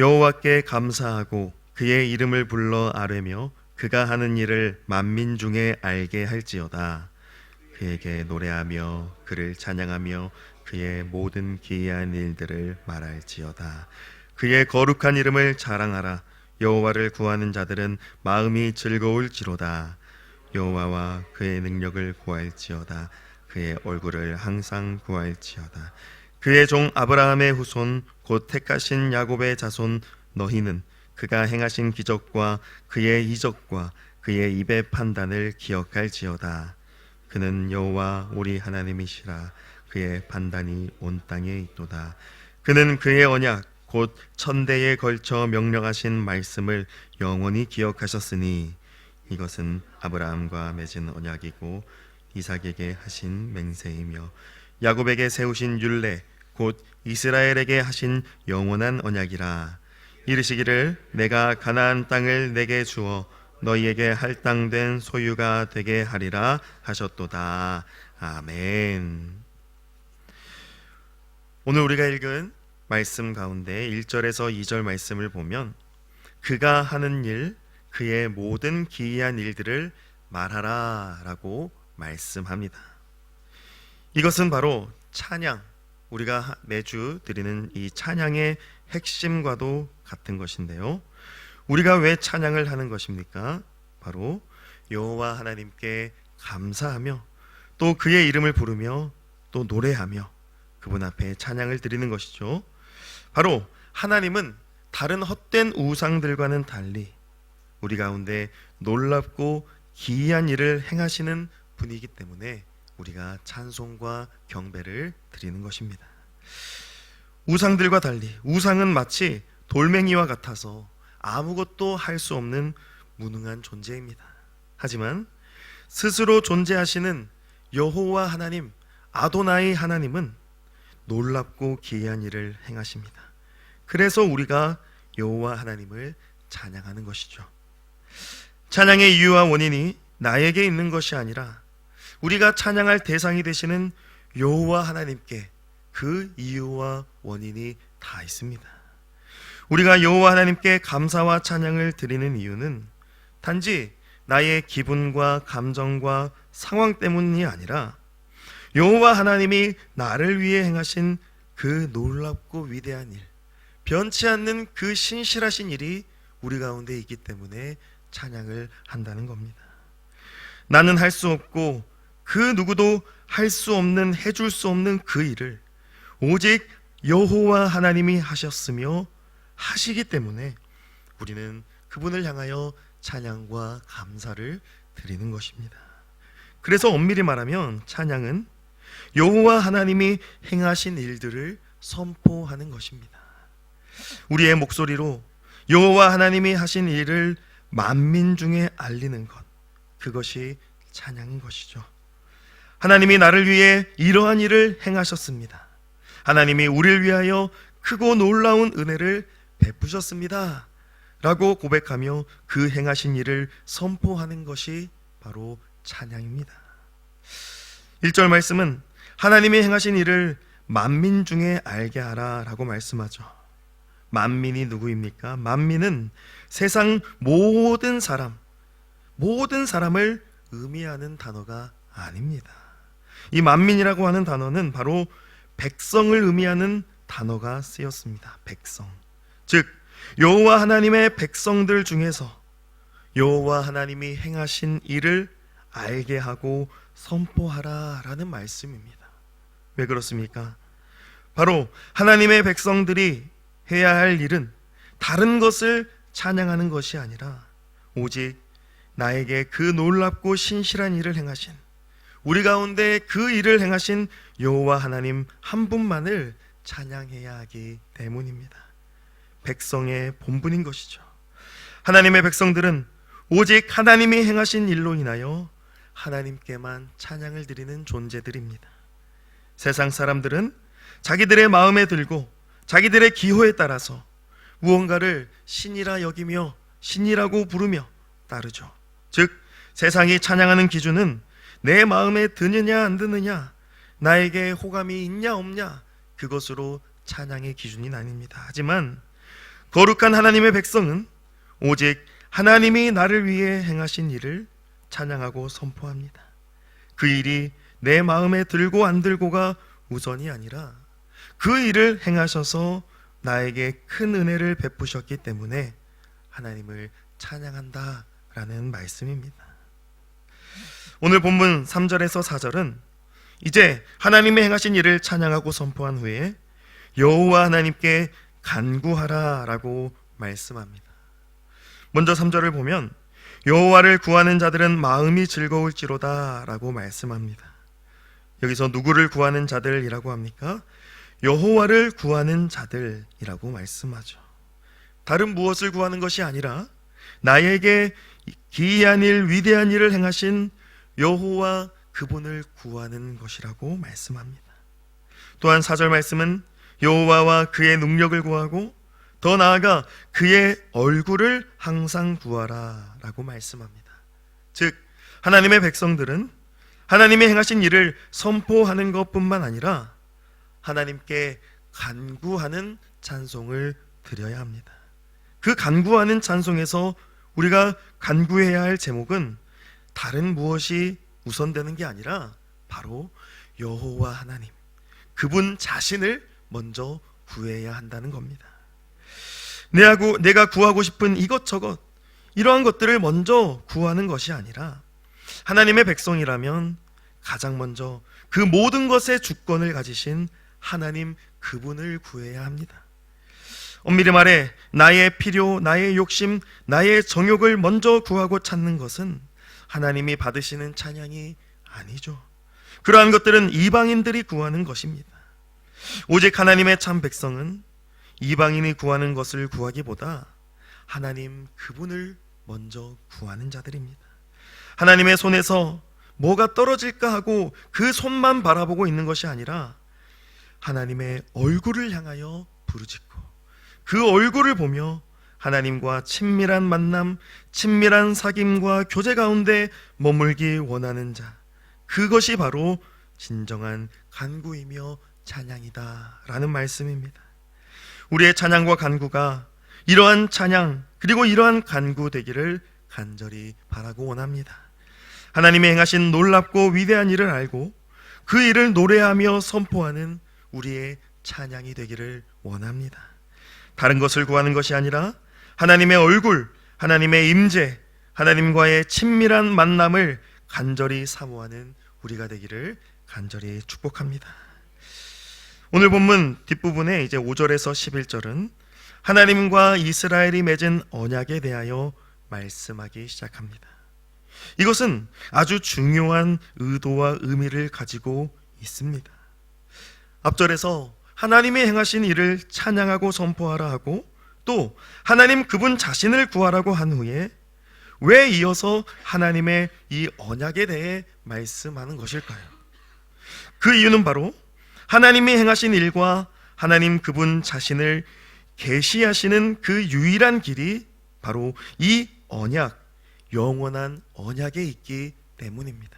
여호와께 감사하고 그의 이름을 불러 아뢰며 그가 하는 일을 만민 중에 알게 할지어다. 그에게 노래하며 그를 찬양하며 그의 모든 기이한 일들을 말할지어다. 그의 거룩한 이름을 자랑하라. 여호와를 구하는 자들은 마음이 즐거울지로다. 여호와와 그의 능력을 구할지어다. 그의 얼굴을 항상 구할지어다. 그의 종 아브라함의 후손 곧 택하신 야곱의 자손 너희는 그가 행하신 기적과 그의 이적과 그의 입의 판단을 기억할지어다. 그는 여호와 우리 하나님이시라. 그의 판단이 온 땅에 있도다. 그는 그의 언약 곧 천대에 걸쳐 명령하신 말씀을 영원히 기억하셨으니 이것은 아브라함과 맺은 언약이고 이삭에게 하신 맹세이며 야곱에게 세우신 율례 곧 이스라엘에게 하신 영원한 언약이라. 이르시기를 내가 가나안 땅을 내게 주어 너희에게 할당된 소유가 되게 하리라 하셨도다. 아멘. 오늘 우리가 읽은 말씀 가운데 1절에서 2절 말씀을 보면 그가 하는 일, 그의 모든 기이한 일들을 말하라 라고 말씀합니다. 이것은 바로 찬양, 우리가 매주 드리는 이 찬양의 핵심과도 같은 것인데요. 우리가 왜 찬양을 하는 것입니까? 바로 여호와 하나님께 감사하며 또 그의 이름을 부르며 또 노래하며 그분 앞에 찬양을 드리는 것이죠. 바로 하나님은 다른 헛된 우상들과는 달리 우리 가운데 놀랍고 기이한 일을 행하시는 분이기 때문에 우리가 찬송과 경배를 드리는 것입니다. 우상들과 달리 우상은 마치 돌멩이와 같아서 아무것도 할 수 없는 무능한 존재입니다. 하지만 스스로 존재하시는 여호와 하나님, 아도나이 하나님은 놀랍고 기이한 일을 행하십니다. 그래서 우리가 여호와 하나님을 찬양하는 것이죠. 찬양의 이유와 원인이 나에게 있는 것이 아니라 우리가 찬양할 대상이 되시는 여호와 하나님께 그 이유와 원인이 다 있습니다. 우리가 여호와 하나님께 감사와 찬양을 드리는 이유는 단지 나의 기분과 감정과 상황 때문이 아니라 여호와 하나님이 나를 위해 행하신 그 놀랍고 위대한 일, 변치 않는 그 신실하신 일이 우리 가운데 있기 때문에 찬양을 한다는 겁니다. 나는 할 수 없고 그 누구도 할 수 없는, 해줄 수 없는 그 일을 오직 여호와 하나님이 하셨으며 하시기 때문에 우리는 그분을 향하여 찬양과 감사를 드리는 것입니다. 그래서 엄밀히 말하면 찬양은 여호와 하나님이 행하신 일들을 선포하는 것입니다. 우리의 목소리로 여호와 하나님이 하신 일을 만민 중에 알리는 것, 그것이 찬양인 것이죠. 하나님이 나를 위해 이러한 일을 행하셨습니다. 하나님이 우리를 위하여 크고 놀라운 은혜를 베푸셨습니다 라고 고백하며 그 행하신 일을 선포하는 것이 바로 찬양입니다. 1절 말씀은 하나님이 행하신 일을 만민 중에 알게 하라 라고 말씀하죠. 만민이 누구입니까? 만민은 세상 모든 사람을 의미하는 단어가 아닙니다. 이 만민이라고 하는 단어는 바로 백성을 의미하는 단어가 쓰였습니다. 백성, 즉 여호와 하나님의 백성들 중에서 여호와 하나님이 행하신 일을 알게 하고 선포하라 라는 말씀입니다. 왜 그렇습니까? 바로 하나님의 백성들이 해야 할 일은 다른 것을 찬양하는 것이 아니라 오직 나에게 그 놀랍고 신실한 일을 행하신, 우리 가운데 그 일을 행하신 여호와 하나님 한 분만을 찬양해야 하기 때문입니다. 백성의 본분인 것이죠. 하나님의 백성들은 오직 하나님이 행하신 일로 인하여 하나님께만 찬양을 드리는 존재들입니다. 세상 사람들은 자기들의 마음에 들고 자기들의 기호에 따라서 무언가를 신이라 여기며 신이라고 부르며 따르죠. 즉 세상이 찬양하는 기준은 내 마음에 드느냐 안 드느냐, 나에게 호감이 있냐 없냐, 그것으로 찬양의 기준이 나뉩니다. 하지만 거룩한 하나님의 백성은 오직 하나님이 나를 위해 행하신 일을 찬양하고 선포합니다. 그 일이 내 마음에 들고 안 들고가 우선이 아니라 그 일을 행하셔서 나에게 큰 은혜를 베푸셨기 때문에 하나님을 찬양한다라는 말씀입니다. 오늘 본문 3절에서 4절은 이제 하나님의 행하신 일을 찬양하고 선포한 후에 여호와 하나님께 간구하라라고 말씀합니다. 먼저 3절을 보면 여호와를 구하는 자들은 마음이 즐거울지로다라고 말씀합니다. 여기서 누구를 구하는 자들이라고 합니까? 여호와를 구하는 자들이라고 말씀하죠. 다른 무엇을 구하는 것이 아니라 나에게 기이한 일, 위대한 일을 행하신 여호와 그분을 구하는 것이라고 말씀합니다. 또한 4절 말씀은 여호와와 그의 능력을 구하고 더 나아가 그의 얼굴을 항상 구하라 라고 말씀합니다. 즉 하나님의 백성들은 하나님의 행하신 일을 선포하는 것뿐만 아니라 하나님께 간구하는 찬송을 드려야 합니다. 그 간구하는 찬송에서 우리가 간구해야 할 제목은 다른 무엇이 우선되는 게 아니라 바로 여호와 하나님, 그분 자신을 먼저 구해야 한다는 겁니다. 내가 구하고 싶은 이것저것, 이러한 것들을 먼저 구하는 것이 아니라 하나님의 백성이라면 가장 먼저 그 모든 것의 주권을 가지신 하나님 그분을 구해야 합니다. 엄밀히 말해 나의 필요, 나의 욕심, 나의 정욕을 먼저 구하고 찾는 것은 하나님이 받으시는 찬양이 아니죠. 그러한 것들은 이방인들이 구하는 것입니다. 오직 하나님의 참 백성은 이방인이 구하는 것을 구하기보다 하나님 그분을 먼저 구하는 자들입니다. 하나님의 손에서 뭐가 떨어질까 하고 그 손만 바라보고 있는 것이 아니라 하나님의 얼굴을 향하여 부르짖고 그 얼굴을 보며 하나님과 친밀한 만남, 친밀한 사귐과 교제 가운데 머물기 원하는 자, 그것이 바로 진정한 간구이며 찬양이다 라는 말씀입니다. 우리의 찬양과 간구가 이러한 찬양 그리고 이러한 간구 되기를 간절히 바라고 원합니다. 하나님이 행하신 놀랍고 위대한 일을 알고 그 일을 노래하며 선포하는 우리의 찬양이 되기를 원합니다. 다른 것을 구하는 것이 아니라 하나님의 얼굴, 하나님의 임재, 하나님과의 친밀한 만남을 간절히 사모하는 우리가 되기를 간절히 축복합니다. 오늘 본문 뒷부분에 이제 5절에서 11절은 하나님과 이스라엘이 맺은 언약에 대하여 말씀하기 시작합니다. 이것은 아주 중요한 의도와 의미를 가지고 있습니다. 앞절에서 하나님이 행하신 일을 찬양하고 선포하라 하고 또 하나님 그분 자신을 구하라고 한 후에 왜 이어서 하나님의 이 언약에 대해 말씀하는 것일까요? 그 이유는 바로 하나님이 행하신 일과 하나님 그분 자신을 계시하시는 그 유일한 길이 바로 이 언약, 영원한 언약에 있기 때문입니다.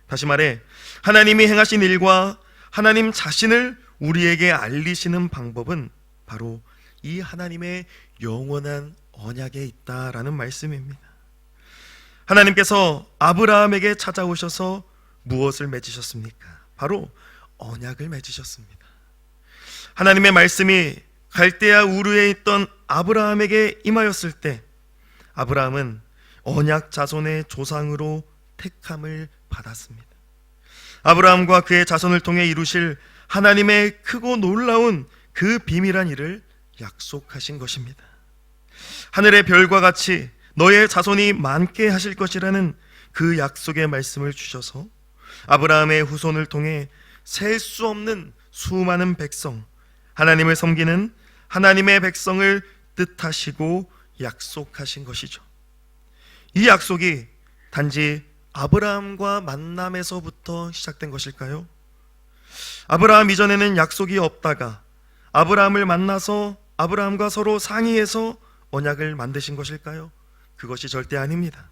다시 말해 하나님이 행하신 일과 하나님 자신을 우리에게 알리시는 방법은 바로 이 하나님의 영원한 언약에 있다라는 말씀입니다. 하나님께서 아브라함에게 찾아오셔서 무엇을 맺으셨습니까? 바로 언약을 맺으셨습니다. 하나님의 말씀이 갈대아 우르에 있던 아브라함에게 임하였을 때 아브라함은 언약 자손의 조상으로 택함을 받았습니다. 아브라함과 그의 자손을 통해 이루실 하나님의 크고 놀라운 그 비밀한 일을 약속하신 것입니다. 하늘의 별과 같이 너의 자손이 많게 하실 것이라는 그 약속의 말씀을 주셔서 아브라함의 후손을 통해 셀 수 없는 수많은 백성, 하나님을 섬기는 하나님의 백성을 뜻하시고 약속하신 것이죠. 이 약속이 단지 아브라함과 만남에서부터 시작된 것일까요? 아브라함 이전에는 약속이 없다가 아브라함을 만나서 아브라함과 서로 상의해서 언약을 만드신 것일까요? 그것이 절대 아닙니다.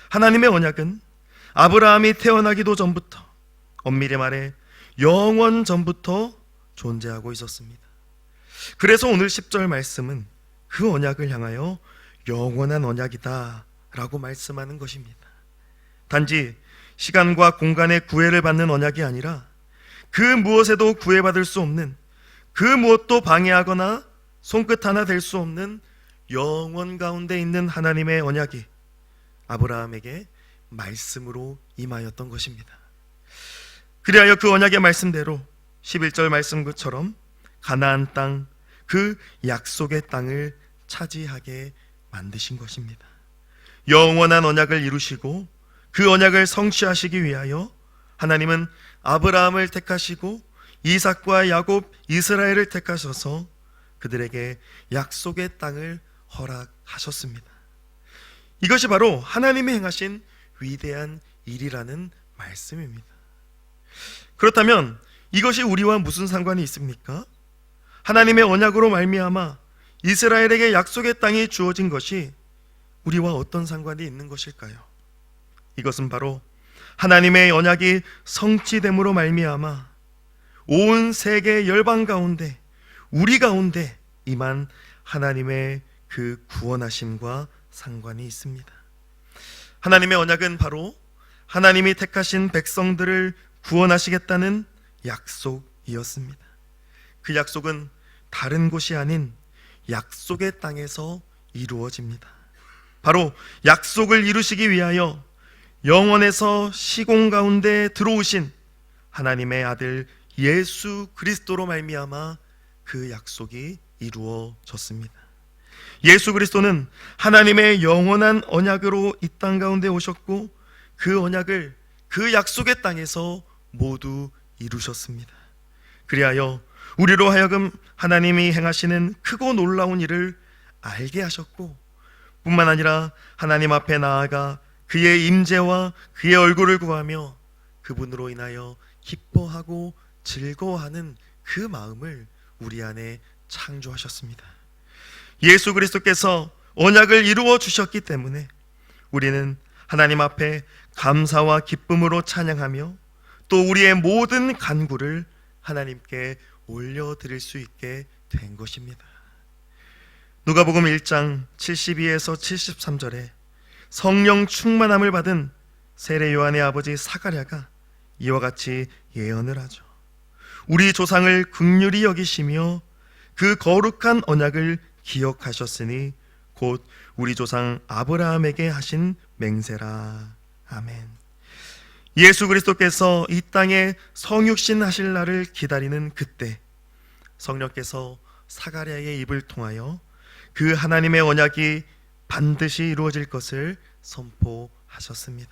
하나님의 언약은 아브라함이 태어나기도 전부터, 엄밀히 말해 영원 전부터 존재하고 있었습니다. 그래서 오늘 10절 말씀은 그 언약을 향하여 영원한 언약이다 라고 말씀하는 것입니다. 단지 시간과 공간의 구애를 받는 언약이 아니라 그 무엇에도 구애받을 수 없는, 그 무엇도 방해하거나 손끝 하나 댈 수 없는 영원 가운데 있는 하나님의 언약이 아브라함에게 말씀으로 임하였던 것입니다. 그리하여 그 언약의 말씀대로 11절 말씀처럼 가나안 땅, 그 약속의 땅을 차지하게 만드신 것입니다. 영원한 언약을 이루시고 그 언약을 성취하시기 위하여 하나님은 아브라함을 택하시고 이삭과 야곱, 이스라엘을 택하셔서 그들에게 약속의 땅을 허락하셨습니다. 이것이 바로 하나님이 행하신 위대한 일이라는 말씀입니다. 그렇다면 이것이 우리와 무슨 상관이 있습니까? 하나님의 언약으로 말미암아 이스라엘에게 약속의 땅이 주어진 것이 우리와 어떤 상관이 있는 것일까요? 이것은 바로 하나님의 언약이 성취됨으로 말미암아 온 세계 열방 가운데, 우리 가운데 임한 하나님의 그 구원하심과 상관이 있습니다. 하나님의 언약은 바로 하나님이 택하신 백성들을 구원하시겠다는 약속이었습니다. 그 약속은 다른 곳이 아닌 약속의 땅에서 이루어집니다. 바로 약속을 이루시기 위하여 영원에서 시공 가운데 들어오신 하나님의 아들 예수 그리스도로 말미암아 그 약속이 이루어졌습니다. 예수 그리스도는 하나님의 영원한 언약으로 이 땅 가운데 오셨고 그 언약을 그 약속의 땅에서 모두 이루셨습니다. 그리하여 우리로 하여금 하나님이 행하시는 크고 놀라운 일을 알게 하셨고, 뿐만 아니라 하나님 앞에 나아가 그의 임재와 그의 얼굴을 구하며 그분으로 인하여 기뻐하고 즐거워하는 그 마음을 우리 안에 창조하셨습니다. 예수 그리스도께서 언약을 이루어 주셨기 때문에 우리는 하나님 앞에 감사와 기쁨으로 찬양하며 또 우리의 모든 간구를 하나님께 올려드릴 수 있게 된 것입니다. 누가복음 1장 72에서 73절에 성령 충만함을 받은 세례 요한의 아버지 사가랴가 이와 같이 예언을 하죠. 우리 조상을 긍휼히 여기시며 그 거룩한 언약을 기억하셨으니 곧 우리 조상 아브라함에게 하신 맹세라. 아멘. 예수 그리스도께서 이 땅에 성육신 하실 날을 기다리는 그때 성령께서 사가랴의 입을 통하여 그 하나님의 언약이 반드시 이루어질 것을 선포하셨습니다.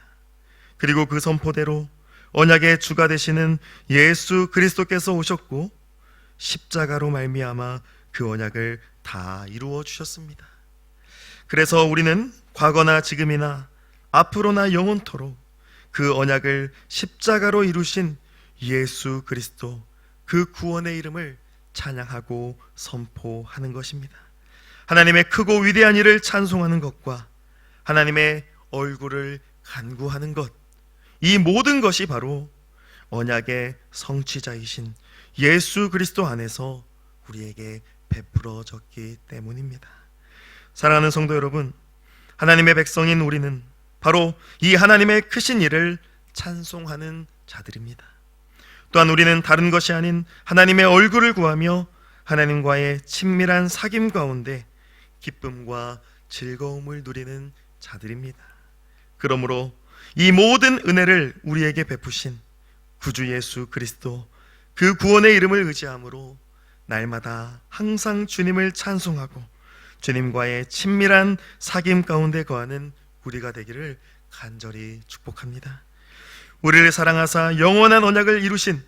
그리고 그 선포대로 언약의 주가 되시는 예수 그리스도께서 오셨고 십자가로 말미암아 그 언약을 다 이루어 주셨습니다. 그래서 우리는 과거나 지금이나 앞으로나 영원토록 그 언약을 십자가로 이루신 예수 그리스도, 그 구원의 이름을 찬양하고 선포하는 것입니다. 하나님의 크고 위대한 일을 찬송하는 것과 하나님의 얼굴을 간구하는 것, 이 모든 것이 바로 언약의 성취자이신 예수 그리스도 안에서 우리에게 베풀어졌기 때문입니다. 사랑하는 성도 여러분, 하나님의 백성인 우리는 바로 이 하나님의 크신 일을 찬송하는 자들입니다. 또한 우리는 다른 것이 아닌 하나님의 얼굴을 구하며 하나님과의 친밀한 사귐 가운데 기쁨과 즐거움을 누리는 자들입니다. 그러므로 이 모든 은혜를 우리에게 베푸신 구주 예수 그리스도, 그 구원의 이름을 의지함으로 날마다 항상 주님을 찬송하고 주님과의 친밀한 사귐 가운데 거하는 우리가 되기를 간절히 축복합니다. 우리를 사랑하사 영원한 언약을 이루신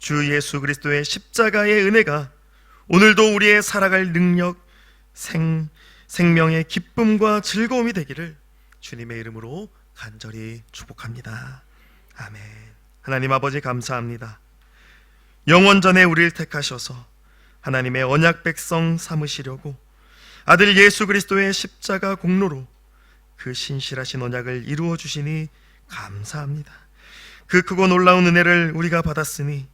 주 예수 그리스도의 십자가의 은혜가 오늘도 우리의 살아갈 능력, 생명의 기쁨과 즐거움이 되기를 주님의 이름으로 간절히 축복합니다. 아멘. 하나님 아버지 감사합니다. 영원전에 우리를 택하셔서 하나님의 언약 백성 삼으시려고 아들 예수 그리스도의 십자가 공로로 그 신실하신 언약을 이루어 주시니 감사합니다. 그 크고 놀라운 은혜를 우리가 받았으니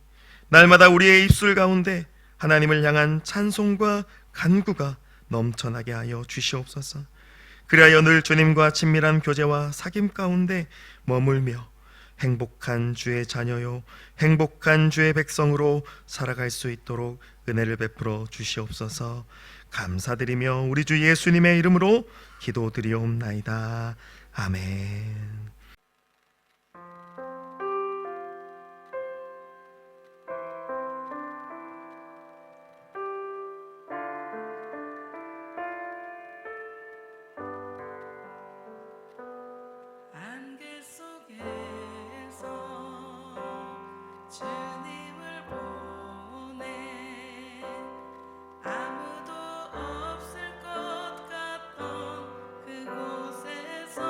날마다 우리의 입술 가운데 하나님을 향한 찬송과 간구가 넘쳐나게 하여 주시옵소서. 그리하여 늘 주님과 친밀한 교제와 사귐 가운데 머물며 행복한 주의 자녀요 행복한 주의 백성으로 살아갈 수 있도록 은혜를 베풀어 주시옵소서. 감사드리며 우리 주 예수님의 이름으로 기도드리옵나이다. 아멘. 안개 속에서 주님을 보내 아무도 없을 것 같던 그곳에서